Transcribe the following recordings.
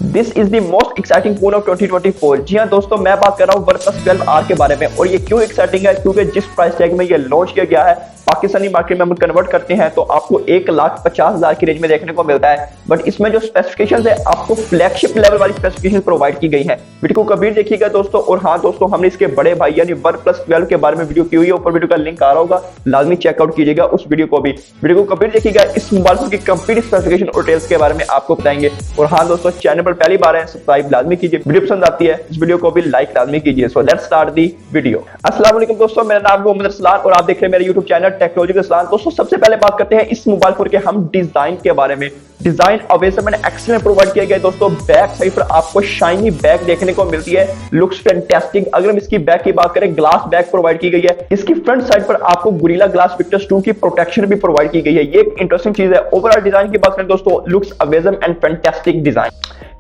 This is the most exciting phone of 2024। जी हाँ दोस्तों, मैं बात कर रहा हूँ OnePlus 12R के बारे में। और ये क्यों एक्साइटिंग है? क्योंकि जिस प्राइस टैग में ये लॉन्च किया गया है, पाकिस्तानी मार्केट में हम कन्वर्ट करते हैं तो आपको 1,50,000 की रेंज में देखने को मिलता है। बट इसमें जो स्पेसिफिकेशंस है, आपको फ्लैगशिप लेवल वाली स्पेसिफिकेशन प्रोवाइड की गई है। वीडियो को कभी देखिएगा दोस्तों। और हाँ दोस्तों, हमने इसके बड़े भाई यानी OnePlus 12 के बारे में वीडियो की हुई है, ऊपर वीडियो का लिंक आ रहा होगा, लाजमी चेकआउट कीजिएगा उस वीडियो को भी। वीडियो को कभी देखिएगा, इस मोबाइल फोन की कंप्लीट स्पेसिफिकेशन और डिटेल्स के बारे में आपको बताएंगे। और हाँ दोस्तों, चैनल पर पहली बार है, सब्सक्राइब लाजमी कीजिए। वीडियो पसंद आती है इस वीडियो को भी लाइक लाजमी कीजिए। So let's start the video. अस्सलाम वालेकुम दोस्तों, मेरा नाम है मोहम्मद अरसलान और आप देख रहे हैं मेरे यूट्यूब चैनल टेक्नोलॉजी का अरसलान। दोस्तों सबसे पहले बात करते हैं इस मोबाइल फोन के हम डिजाइन के बारे में। डिजाइन अवेलेबल एक्सीलेंट प्रोवाइड किया गया है दोस्तों। बैक साइड पर आपको शाइनी बैक देखने को मिलती है, लुक्स फैंटास्टिक। अगर हम इसकी बैक की बात करें, ग्लास बैक प्रोवाइड की गई है। इसकी फ्रंट साइड पर आपको गोरिल्ला ग्लास विक्टर्स 2 की प्रोटेक्शन भी प्रोवाइड की गई है। ये एक इंटरेस्टिंग चीज है। ओवरऑल डिजाइन की बात करें दोस्तों, looks amazing and fantastic design.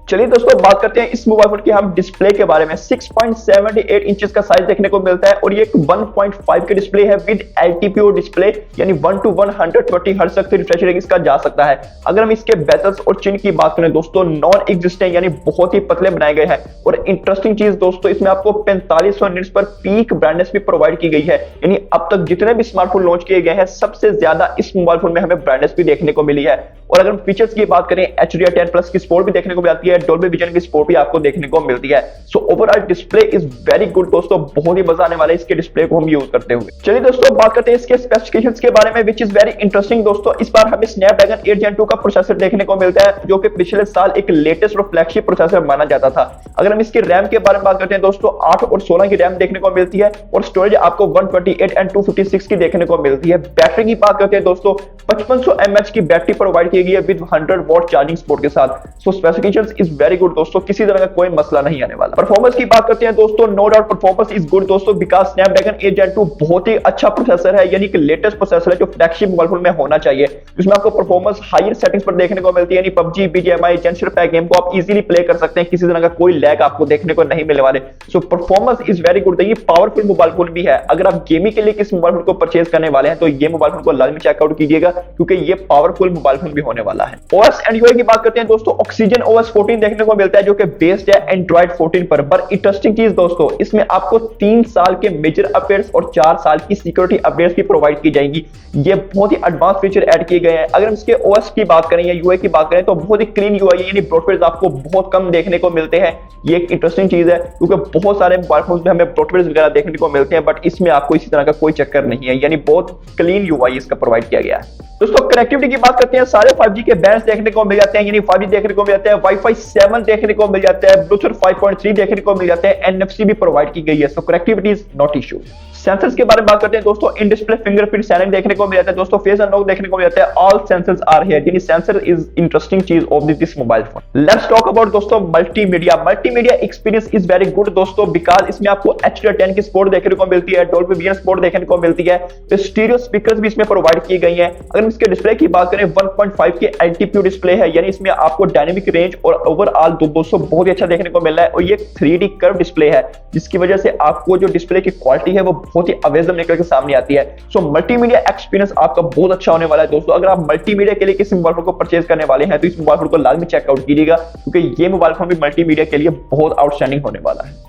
चलिए दोस्तों, बात करते हैं इस मोबाइल फोन की हम डिस्प्ले के बारे में। 6.78 इंचेस का साइज देखने को मिलता है और ये एक 1.5 के डिस्प्ले है विद LTPO डिस्प्ले, यानी 1 to 120 हर्ट्ज तक रिफ्रेश रेट इसका जा सकता है। अगर हम इसके बेजल्स और चिन की बात करें दोस्तों, नॉन एग्जिस्टिंग यानी बहुत ही पतले बनाए गए हैं। और इंटरेस्टिंग चीज दोस्तों, इसमें आपको 4500 निट्स पर पीक ब्राइटनेस भी प्रोवाइड की गई है। यानी अब तक जितने भी स्मार्टफोन लॉन्च किए गए हैं, सबसे ज्यादा इस मोबाइल फोन में हमें ब्राइटनेस भी देखने को मिली है। और अगर हम फीचर्स की बात करें, HDR10+ की सपोर्ट भी देखने को मिलती है, डॉल्बी विजन की सपोर्ट भी आपको देखने को मिलती है। So overall display is very good दोस्तों, बहुत ही मजा आने वाला है इसके डिस्प्ले को हम यूज करते हुए। चलिए दोस्तों, बात करते हैं इसके स्पेसिफिकेशंस के बारे में, विच इज वेरी इंटरेस्टिंग दोस्तों। इस बार हमें स्नैपड्रैगन 8 Gen 2 का प्रोसेसर देखने को मिलता है, जो कि पिछले साल एक लेटेस्ट और फ्लैगशिप प्रोसेसर माना जाता था। अगर हम इसकी रैम के बारे में बात करते हैं दोस्तों, 8 और 16 की रैम देखने को मिलती है और स्टोरेज आपको 128 एंड 256 की देखने को मिलती है। बैटरी की बात करते हैं दोस्तों, 5500 mAh की बैटरी प्रोवाइड की गई है विद 100 वॉट चार्जिंग सपोर्ट के साथ। सो स्पेसिफिकेशंस इज वेरी गुड दोस्तों, किसी तरह का कोई मसला नहीं आने वाला। परफॉर्मेंस की बात करते हैं दोस्तों, no doubt performance is good दोस्तों, बिकॉज़ स्नैपड्रैगन 8 Gen 2 बहुत ही अच्छा प्रोसेसर है, यानी कि लेटेस्ट प्रोसेसर है जो फ्लैगशिप मोबाइल फोन में होना चाहिए। इसमें आपको परफॉर्मेंस हायर सेटिंग्स पर देखने को मिलती है, यानी PUBG, BGMI, जेंशियर पैक गेम को आप इजीली प्ले कर सकते हैं, किसी तरह का कोई लैग आपको देखने को नहीं मिलने वाले। So performance is very good. ये पावरफुल मोबाइल फोन भी है। अगर आप गेमिंग के लिए किस मोबाइल फोन को परचेज करने वाले हैं तो ये मोबाइल फोन को लाजमी चेकआउट कीजिएगा, क्योंकि ये पावरफुल मोबाइल फोन भी होने वाला है। OS एंड UI की बात करते हैं दोस्तों, ऑक्सीजन OS 14 देखने को मिलता है, जो कि बेस्ड है एंड्रॉइड 14 पर। इंटरेस्टिंग चीज दोस्तों, इसमें आपको 3 साल के मेजर अपडेट्स और 4 साल की सिक्योरिटी अपडेट्स भी प्रोवाइड की जाएंगी। ये बहुत ही एडवांस फीचर ऐड किए गए हैं। अगर हम इसके OS की बात करें या UI की बात करें तो बहुत ही क्लीन UI है, यानी ब्रॉडबैंड आपको बहुत कम देखने को मिलते हैं। ये एक इंटरेस्टिंग चीज है, क्योंकि बहुत सारे मोबाइल फोन में हमें ब्रॉडबैंड वगैरह देखने को मिलते हैं, बट इसमें आपको इसी तरह का कोई चक्कर नहीं है, यानी बहुत क्लीन UI इसका प्रोवाइड किया गया है। दोस्तों कनेक्टिविटी की बात करते हैं, सारे 5G के बैंड्स देखने को मिल जाते हैं, यानी 5G देखने को मिल जाता है, Wi-Fi 7 देखने को मिल जाता है, Bluetooth 5.3 देखने को मिल जाता है, NFC भी प्रोवाइड की गई है। So connectivity is not issue. Sensors के बारे में बात करते हैं दोस्तों, इन डिस्प्ले फिंगरप्रिंट सेंसर देखने को मिल जाता है दोस्तों, फेस अनलॉक देखने को मिल जाता है, ऑल सेंसर्स आर हियर, यानी सेंसर इज इंटरेस्टिंग चीज of this mobile phone. Let's talk about दोस्तों multimedia experience is very good दोस्तों, बिकॉज इसमें आपको HDR10 की सपोर्ट देखने को मिलती है, डॉल्बी विजन सपोर्ट देखने को मिलती है, तो स्टीरियो स्पीकर्स भी इसमें प्रोवाइड किए गए हैं। अगर हम इसके डिस्प्ले की बात करें, 1.5 की LTPO डिस्प्ले है, यानी इसमें आपको डायनेमिक रेंज और ओवरऑल 200 बहुत ही अच्छा देखने को मिल रहा है। और ये 3D कर्व डिस्प्ले है, जिसकी वजह से आपको जो डिस्प्ले की क्वालिटी है वो बहुत ही अमेजिंग निकल के सामने आती है। सो मल्टीमीडिया एक्सपीरियंस आपका बहुत अच्छा होने वाला है दोस्तों। अगर आप मल्टीमीडिया के लिए किसी मोबाइल फोन को परचेज करने वाले हैं तो इस मोबाइल फोन को लाजमी चेकआउट कीजिएगा, क्योंकि ये मोबाइल फोन भी मल्टीमीडिया के लिए बहुत आउटस्टैंडिंग होने वाला है।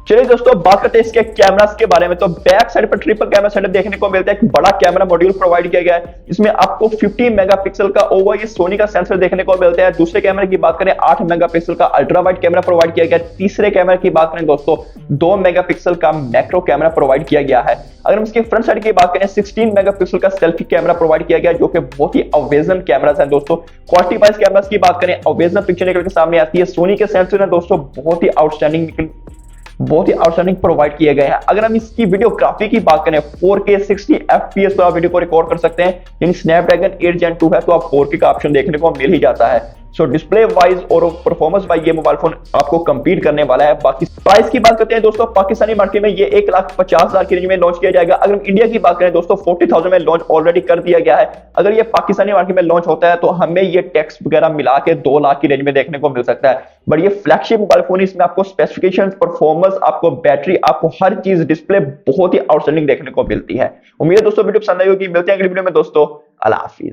चलिए दोस्तों, बात करते हैं इसके कैमरास के बारे में। तो बैक साइड पर ट्रिपल कैमरा सेटअप देखने को मिलता है, एक बड़ा कैमरा मॉड्यूल प्रोवाइड किया गया है। इसमें आपको 50 मेगापिक्सल का ओवर सोनी का सेंसर देखने को मिलता है। दूसरे कैमरे की बात करें, 8 मेगापिक्सल का अल्ट्रा वाइड कैमरा प्रोवाइड किया गया है। तीसरे कैमरे की बात करें दोस्तों, 2 मेगापिक्सल का मैक्रो कैमरा प्रोवाइड किया गया है। अगर हम इसके फ्रंट साइड की बात करें, 16 मेगापिक्सल का सेल्फी कैमरा प्रोवाइड किया गया है, जो कि बहुत ही अमेजिंग कैमरास हैं दोस्तों। क्वालिटी वाइज कैमरास की बात करें, अमेजिंग पिक्चर निकल के सामने आती है। सोनी के सेंसर है दोस्तों, बहुत ही आउटस्टैंडिंग प्रोवाइड किए गए हैं। अगर हम इसकी वीडियोग्राफी की बात करें, 4K 60 FPS पर आप वीडियो को रिकॉर्ड कर सकते हैं, यानी स्नैपड्रैगन 8 Gen 2 है तो आप 4K का ऑप्शन देखने को मिल ही जाता है। सो डिस्प्ले वाइज और परफॉर्मेंस वाइज ये मोबाइल फोन आपको कंपीट करने वाला है। बाकी प्राइस की बात करते हैं दोस्तों, पाकिस्तानी मार्केट में ये 1,50,000 की रेंज में लॉन्च किया जाएगा। अगर हम इंडिया की बात करें दोस्तों, 40,000 में लॉन्च ऑलरेडी कर दिया गया है। अगर ये पाकिस्तानी मार्केट में लॉन्च होता है तो हमें ये टैक्स वगैरह मिला के 2 लाख की रेंज में देखने को मिल सकता है। बट ये फ्लैगशिप मोबाइल फोन, इसमें आपको स्पेसिफिकेशन, परफॉर्मेंस, आपको बैटरी, आपको हर चीज डिस्प्ले बहुत ही आउटस्टैंडिंग देखने को मिलती है। उम्मीद है दोस्तों वीडियो पसंद आई होगी। मिलते हैं अगली वीडियो में दोस्तों। अल्लाह हाफिज।